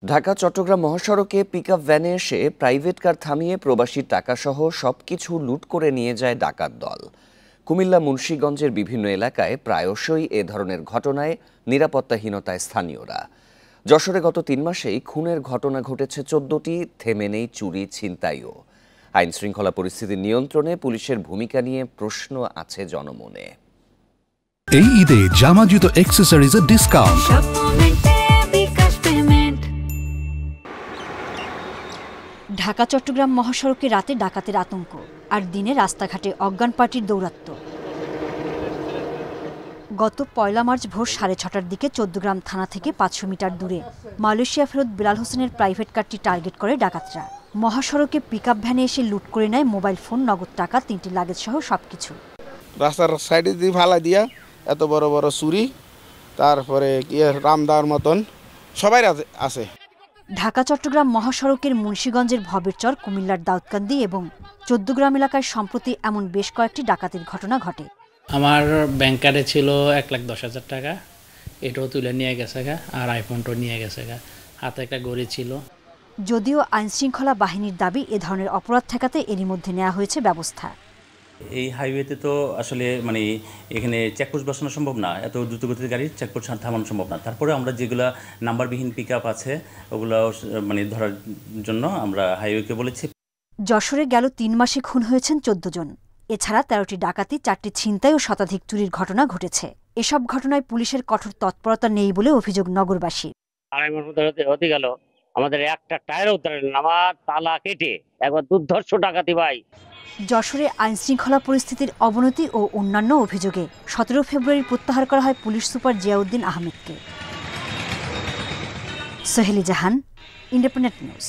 ঢাকা চট্টগ্রাম মহাসড়কে পিকআপ ভ্যানে এসে প্রাইভেট কার থামিয়ে প্রবাসীর টাকাসহ সবকিছু লুট করে নিয়ে যায় ডাকাত দল। কুমিল্লা মুন্সিগঞ্জের বিভিন্ন এলাকায় প্রায়শই এ ধরনের ঘটনায় নিরাপত্তাহীনতায় স্থানীয়রা। যশোরে গত ৩ মাসেই খুনের ঘটনা ঘটেছে ১৪টি, থেমে নেই চুরি ছিনতাইও। আইন শৃঙ্খলা পরিস্থিতি নিয়ন্ত্রণে পুলিশের ভূমিকা নিয়ে প্রশ্ন আছে জনমনে। এই ঈদে জামা জুতো অ্যাক্সেসরিজের ডিসকাউন্ট। ঢাকা চট্টগ্রাম মহাসড়কে রাতে ডাকাতের আতঙ্ক, আর দিনে রাস্তাঘাটে অজ্ঞান পার্টির দৌরাত্ম্য। গত ১ মার্চ ভোর ৬:৩০টার দিকে চৌদ্দগ্রাম থানা থেকে ৫০০ মিটার দূরে মালয়েশিয়া ফেরত বিলাল হোসেনের প্রাইভেট কারটি টার্গেট করে ডাকাতরা। মহাসড়কে পিকআপ ভ্যানে এসে লুট করে নেয় মোবাইল ফোন, নগদ টাকা, ৩টি লাগেজ সহ সবকিছু। রাস্তার সাইডে দিয়ে ফালা দিয়া এত বড় বড় চুরি, তারপরে কি রামদার মতন সবাই আছে। ঢাকা চট্টগ্রাম মহাসড়কের মুন্সিগঞ্জের ভবেরচর, কুমিল্লার দাউদকান্দি এবং চৌদ্দগ্রাম এলাকায় সম্প্রতি এমন বেশ কয়েকটি ডাকাতির ঘটনা ঘটে। আমার ব্যাংক কার্ডে ছিল ১,১০,০০০ টাকা, এটাও তুলে নিয়ে গেছে গা, আর আইফোনটাও নিয়ে গেছে গা, হাতে একটা ঘড়ি ছিল। যদিও আইনশৃঙ্খলা বাহিনীর দাবি, এ ধরনের অপরাধ ঠেকাতে এরই মধ্যে নেওয়া হয়েছে ব্যবস্থা। এই হাইওয়েতে তো আসলে এখানে চেকপোস্ট বসানো সম্ভব না, এত দ্রুতগতির গাড়ি চেকপোস্ট থামানো সম্ভব না। তারপরে আমরা যেগুলা নাম্বারবিহীন পিকআপ আছে ওগুলো ধরার জন্য আমরা হাইওয়েকে বলেছি। যশোরে গেল ৩ মাসে খুন হয়েছেন ১৪ জন। এছাড়া ১৩টি ডাকাতি, ৪টি ছিনতাই ও শতাধিক চুরির ঘটনা ঘটেছে। এসব ঘটনায় পুলিশের কঠোর তৎপরতা নেই বলে অভিযোগ নগরবাসীর। আড়াই মাস হতে গেল, আমাদের একটা টায়ার উদ্ধার, আমার তালা কেটে একবার দুর্ধর্ষ ডাকাতি ভাই। যশোরে আইনশৃঙ্খলা পরিস্থিতির অবনতি ও অন্যান্য অভিযোগে ১৭ ফেব্রুয়ারি প্রত্যাহার করা হয় পুলিশ সুপার জিয়াউদ্দিন আহমেদকে। সোহেলি জাহান, ইন্ডিপেন্ডেন্ট নিউজ।